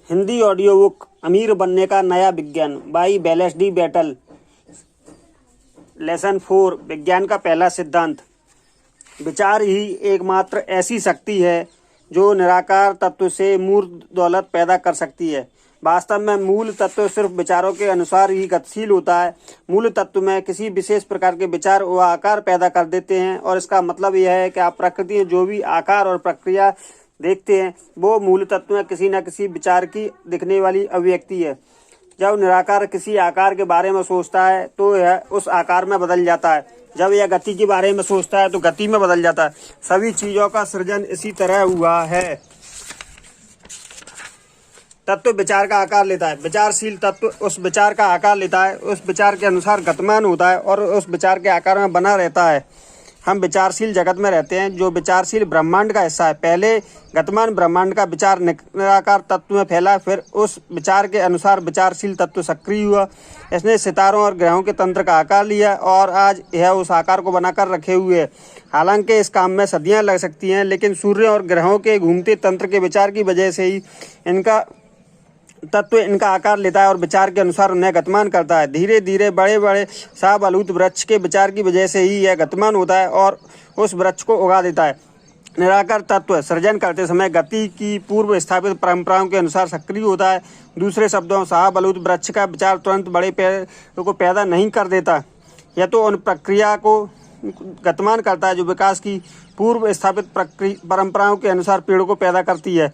Hindi audio book अमीर बनने का नया विज्ञान बाई बेलेस्डी बैटल। लेसन 4 विज्ञान का पहला सिद्धांत। विचार ही एकमात्र ऐसी शक्ति है जो निराकार तत्व से मूर्त दौलत पैदा कर सकती है। वास्तव में मूल तत्व सिर्फ विचारों के अनुसार ही गतिशील होता है। मूल तत्व में किसी विशेष प्रकार के विचार व आकार पैदा कर देते हैं, और इसका मतलब यह है कि आप प्रकृति में जो भी आकार और प्रक्रिया देखते हैं वो मूल तत्व में किसी न किसी विचार की दिखने वाली अभिव्यक्ति है। जब निराकार किसी आकार के बारे में सोचता है तो यह उस आकार में बदल जाता है। जब यह गति के बारे में सोचता है तो गति में बदल जाता है। सभी चीजों का सृजन इसी तरह हुआ है। तत्व विचार का आकार लेता है, विचारशील तत्व उस विचार का आकार लेता है, उस विचार के अनुसार गतिमान होता है और उस विचार के आकार में बना रहता है। हम विचारशील जगत में रहते हैं जो विचारशील ब्रह्मांड का हिस्सा है। पहले गतिमान ब्रह्मांड का विचार निराकार तत्व में फैला, फिर उस विचार के अनुसार विचारशील तत्व सक्रिय हुआ। इसने सितारों और ग्रहों के तंत्र का आकार लिया और आज यह उस आकार को बनाकर रखे हुए है। हालांकि इस काम में सदियां लग सकती हैं, लेकिन सूर्य और ग्रहों के घूमते तंत्र के विचार की वजह से ही इनका तत्व इनका आकार लेता है और विचार के अनुसार उन्हें गतिमान करता है। धीरे धीरे बड़े बड़े शाहबलूत वृक्ष के विचार की वजह से ही यह गतिमान होता है और उस वृक्ष को उगा देता है। निराकार तत्व सृजन करते समय गति की पूर्व स्थापित परंपराओं के अनुसार सक्रिय होता है। दूसरे शब्दों शाहबलूत वृक्ष का विचार तुरंत बड़े पेड़ को पैदा नहीं कर देता, यह तो उन प्रक्रिया को गतिमान करता है जो विकास की पूर्व स्थापित परंपराओं के अनुसार पेड़ों को पैदा करती है।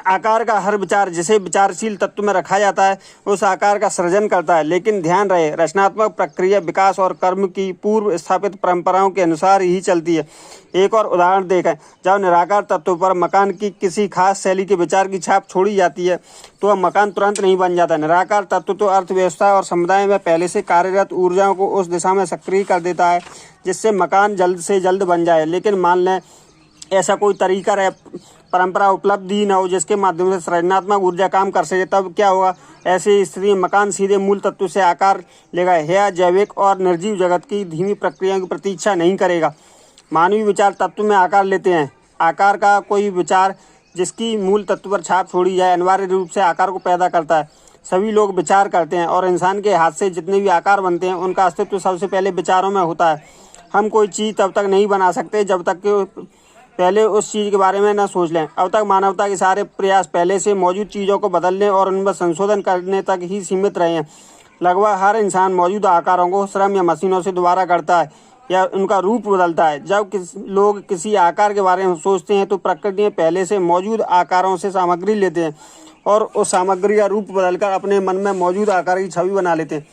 आकार का हर विचार जिसे विचारशील तत्व में रखा जाता है उस आकार का सृजन करता है, लेकिन ध्यान रहे रचनात्मक प्रक्रिया विकास और कर्म की पूर्व स्थापित परंपराओं के अनुसार ही चलती है। एक और उदाहरण देखें, जब निराकार तत्व पर मकान की किसी खास शैली के विचार की छाप छोड़ी जाती है तो वह मकान तुरंत नहीं बन जाता। निराकार तत्व तो अर्थव्यवस्था और समुदाय में पहले से कार्यरत ऊर्जाओं को उस दिशा में सक्रिय कर देता है जिससे मकान जल्द से जल्द बन जाए। लेकिन मान लें ऐसा कोई तरीका परंपरा उपलब्ध ही न हो जिसके माध्यम से सृजनात्मक ऊर्जा काम कर सके, तब क्या होगा? ऐसी स्थिति में मकान सीधे मूल तत्व से आकार लेगा। यह जैविक और निर्जीव जगत की धीमी प्रक्रियाओं की प्रतीक्षा नहीं करेगा। मानवीय विचार तत्व में आकार लेते हैं। आकार का कोई विचार जिसकी मूल तत्व पर छाप छोड़ी जाए अनिवार्य रूप से आकार को पैदा करता है। सभी लोग विचार करते हैं और इंसान के हाथ से जितने भी आकार बनते हैं उनका अस्तित्व सबसे पहले विचारों में होता है। हम कोई चीज़ तब तक नहीं बना सकते जब तक कि पहले उस चीज़ के बारे में न सोच लें। अब तक मानवता के सारे प्रयास पहले से मौजूद चीज़ों को बदलने और उनमें संशोधन करने तक ही सीमित रहे हैं। लगभग हर इंसान मौजूदा आकारों को श्रम या मशीनों से दोबारा करता है या उनका रूप बदलता है। जब लोग किसी आकार के बारे में सोचते हैं तो प्रकृति में पहले से मौजूद आकारों से सामग्री लेते हैं और उस सामग्री का रूप बदलकर अपने मन में मौजूद आकार की छवि बना लेते हैं।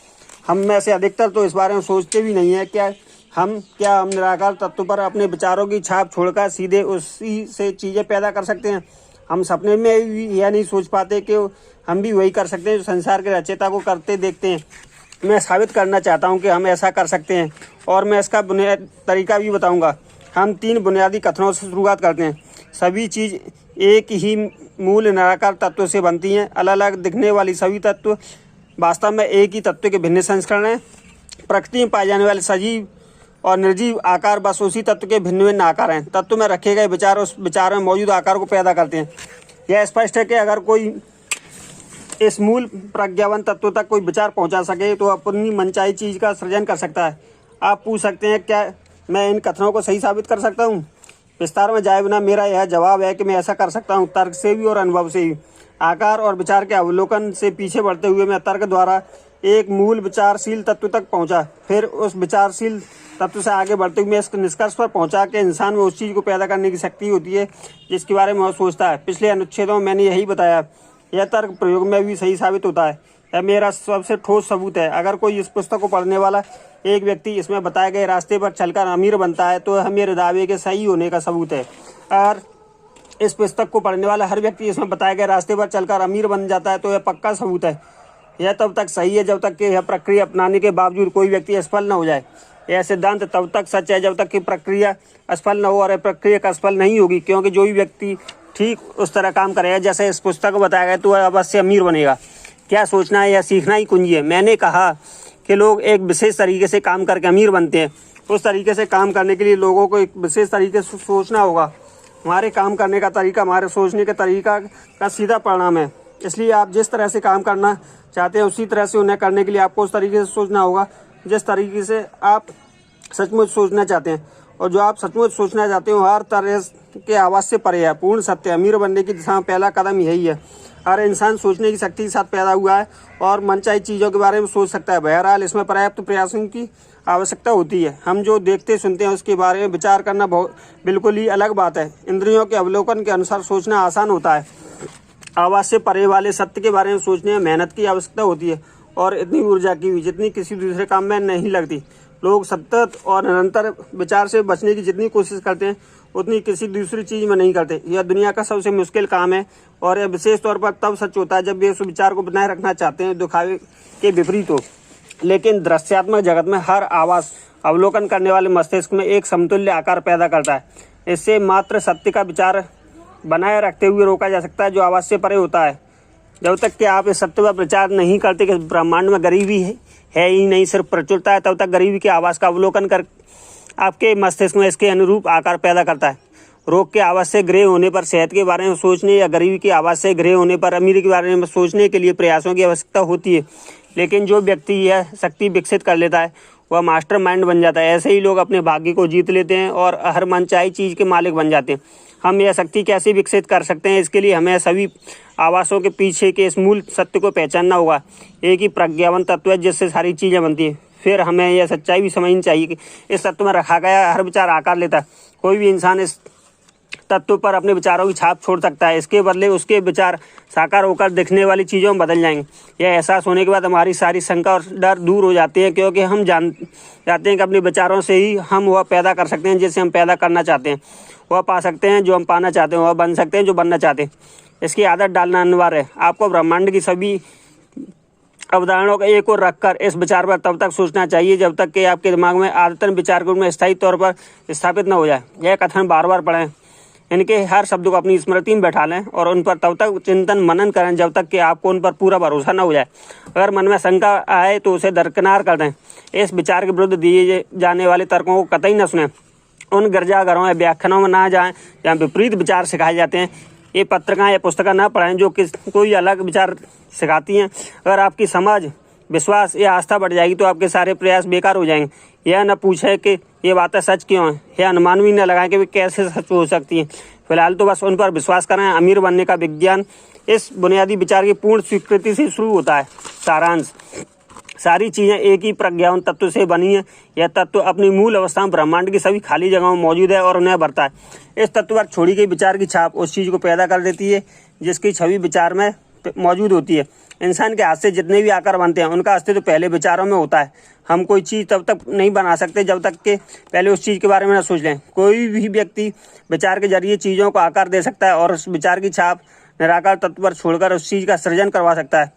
हम में से अधिकतर तो इस बारे में सोचते भी नहीं है क्या हम निराकार तत्व पर अपने विचारों की छाप छोड़कर सीधे उसी से चीज़ें पैदा कर सकते हैं। हम सपने में भी यह नहीं सोच पाते कि हम भी वही कर सकते हैं जो संसार के रचयिता को करते देखते हैं। मैं साबित करना चाहता हूं कि हम ऐसा कर सकते हैं और मैं इसका बुनियादी तरीका भी बताऊंगा। हम 3 बुनियादी कथनों से शुरुआत करते हैं। सभी चीज़ एक ही मूल निराकार तत्व से बनती हैं। अलग अलग दिखने वाली सभी तत्व वास्तव में एक ही तत्व के भिन्न संस्करण हैं। प्रकृति में पाए जाने वाले सजीव और निर्जीव आकार बस उसी तत्व के भिन्न भिन्न आकार हैं। तत्व में रखे गए विचार उस विचार में मौजूद आकार को पैदा करते हैं। यह स्पष्ट है कि अगर कोई इस मूल प्रज्ञावन तत्व तक कोई विचार पहुंचा सके तो अपनी मनचाही चीज़ का सृजन कर सकता है। आप पूछ सकते हैं क्या मैं इन कथनों को सही साबित कर सकता हूँ? विस्तार में जाए बिना मेरा यह जवाब है कि मैं ऐसा कर सकता हूँ, तर्क से भी और अनुभव से भी। आकार और विचार के अवलोकन से पीछे बढ़ते हुए मैं तर्क द्वारा एक मूल विचारशील तत्व तक पहुंचा, फिर उस विचारशील तत्व से आगे बढ़ते हुए इस निष्कर्ष पर पहुंचा कि इंसान में उस चीज़ को पैदा करने की शक्ति होती है जिसके बारे में वह सोचता है। पिछले अनुच्छेदों में मैंने यही बताया। यह तर्क प्रयोग में भी सही साबित होता है। यह मेरा सबसे ठोस सबूत है। अगर कोई इस पुस्तक को पढ़ने वाला एक व्यक्ति इसमें बताए गए रास्ते पर चलकर अमीर बनता है तो यह मेरे दावे के सही होने का सबूत है। और इस पुस्तक को पढ़ने वाला हर व्यक्ति इसमें बताए गए रास्ते पर चलकर अमीर बन जाता है तो यह पक्का सबूत है। यह तब तक सही है जब तक कि यह प्रक्रिया अपनाने के बावजूद कोई व्यक्ति असफल न हो जाए। यह सिद्धांत तब तक सच है जब तक कि प्रक्रिया असफल न हो, और प्रक्रिया का असफल नहीं होगी, क्योंकि जो भी व्यक्ति ठीक उस तरह काम करेगा जैसे इस पुस्तक को बताया गया तो वह अवश्य अमीर बनेगा। क्या सोचना है या सीखना ही कुंजी है। मैंने कहा कि लोग एक विशेष तरीके से काम करके अमीर बनते हैं। उस तरीके से काम करने के लिए लोगों को एक विशेष तरीके से सोचना होगा। हमारे काम करने का तरीका हमारे सोचने के तरीका का सीधा परिणाम है। इसलिए आप जिस तरह से काम करना चाहते हैं उसी तरह से उन्हें करने के लिए आपको उस तरीके से सोचना होगा जिस तरीके से आप सचमुच सोचना चाहते हैं। और जो आप सचमुच सोचना चाहते हो हर तरह के आवाज़ से परे है। पूर्ण सत्य, अमीर बनने की दिशा में पहला कदम यही है। हर इंसान सोचने की शक्ति के साथ पैदा हुआ है और मनचाही चीज़ों के बारे में सोच सकता है। बहरहाल इसमें पर्याप्त प्रयासों की आवश्यकता होती है। हम जो देखते सुनते हैं उसके बारे में विचार करना बिल्कुल ही अलग बात है। इंद्रियों के अवलोकन के अनुसार सोचना आसान होता है। आवाज़ से परे वाले सत्य के बारे में सोचने में मेहनत की आवश्यकता होती है और इतनी ऊर्जा की भी जितनी किसी दूसरे काम में नहीं लगती। लोग सतत और निरंतर विचार से बचने की जितनी कोशिश करते हैं उतनी किसी दूसरी चीज़ में नहीं करते। यह दुनिया का सबसे मुश्किल काम है और यह विशेष तौर पर तब सच होता है जब वे उस विचार को बनाए रखना चाहते हैं दिखावे के विपरीत हो। लेकिन दृश्यात्मक जगत में हर आवाज़ अवलोकन करने वाले मस्तिष्क में एक समतुल्य आकार पैदा करता है। इससे मात्र सत्य का विचार बनाए रखते हुए रोका जा सकता है जो आवाज़ से परे होता है। जब तक कि आप इस सत्य पर प्रचार नहीं करते कि ब्रह्मांड में गरीबी है ही नहीं, सिर्फ प्रचुरता है, तब तक गरीबी की आवाज़ का अवलोकन कर आपके मस्तिष्क में इसके अनुरूप आकार पैदा करता है। रोग के आवाज़ से ग्रह होने पर सेहत के बारे में सोचने या गरीबी की आवाज़ से ग्रह होने पर अमीरी के बारे में सोचने के लिए प्रयासों की आवश्यकता होती है। लेकिन जो व्यक्ति यह शक्ति विकसित कर लेता है वह मास्टर माइंड बन जाता है। ऐसे ही लोग अपने भाग्य को जीत लेते हैं और हर मनचाही चीज़ के मालिक बन जाते हैं। हम यह शक्ति कैसे विकसित कर सकते हैं? इसके लिए हमें सभी आवाज़ों के पीछे के इस मूल सत्य को पहचानना होगा। एक ही प्रज्ञावन तत्व है जिससे सारी चीज़ें बनती हैं। फिर हमें यह सच्चाई भी समझनी चाहिए कि इस तत्व में रखा गया हर विचार आकार लेता है। कोई भी इंसान इस तत्व पर अपने विचारों की छाप छोड़ सकता है। इसके बदले उसके विचार साकार होकर दिखने वाली चीज़ों में बदल जाएंगे। यह एहसास होने के बाद हमारी सारी शंका और डर दूर हो जाती है, क्योंकि हम जाते हैं कि अपने विचारों से ही हम वह पैदा कर सकते हैं जिसे हम पैदा करना चाहते हैं, वह पा सकते हैं जो हम पाना चाहते हैं, वह बन सकते हैं जो बनना चाहते हैं। इसकी आदत डालना अनिवार्य है। आपको ब्रह्मांड की सभी अवधारणाओं का एक और रखकर इस विचार पर तब तक सोचना चाहिए जब तक कि आपके दिमाग में आदतन विचार के रूप में स्थायी तौर पर स्थापित न हो जाए। यह कथन बार बार पढ़ें, इनके हर शब्द को अपनी स्मृति में बैठा लें और उन पर तब तक चिंतन मनन करें जब तक कि आपको उन पर पूरा भरोसा न हो जाए। अगर मन में शंका आए तो उसे दरकिनार कर दें। इस विचार के विरुद्ध दिए जाने वाले तर्कों को कतई न सुनें। उन गिरजाघरों या व्याख्यानों में ना जाएं जहाँ विपरीत विचार सिखाए जाते हैं। ये पत्रिकाएं या पुस्तकें ना पढ़ें जो कोई अलग विचार सिखाती हैं। अगर आपकी समझ, विश्वास या आस्था बढ़ जाएगी तो आपके सारे प्रयास बेकार हो जाएंगे। यह न पूछे कि ये बातें सच क्यों हैं, यह अनुमान भी न लगाएं कि वे कैसे सच हो सकती हैं। फिलहाल तो बस उन पर विश्वास करें। अमीर बनने का विज्ञान इस बुनियादी विचार की पूर्ण स्वीकृति से शुरू होता है। सारांश: सारी चीज़ें एक ही प्रज्ञावन तत्व से बनी है। यह तत्व अपनी मूल अवस्था में ब्रह्मांड की सभी खाली जगहों में मौजूद है और उन्हें भरता है। इस तत्व पर छोड़ी गई विचार की छाप उस चीज़ को पैदा कर देती है जिसकी छवि विचार में मौजूद होती है। इंसान के हाथ से जितने भी आकार बनते हैं उनका अस्तित्व पहले विचारों में होता है। हम कोई चीज़ तब तक नहीं बना सकते जब तक कि पहले उस चीज़ के बारे में न सोच लें। कोई भी व्यक्ति विचार के जरिए चीज़ों को आकार दे सकता है और उस विचार की छाप निराकार तत्व पर छोड़कर उस चीज़ का सृजन करवा सकता है।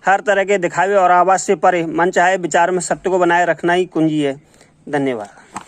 हर तरह के दिखावे और आवाज़ से परे मन चाहे विचार में सत्य को बनाए रखना ही कुंजी है। धन्यवाद।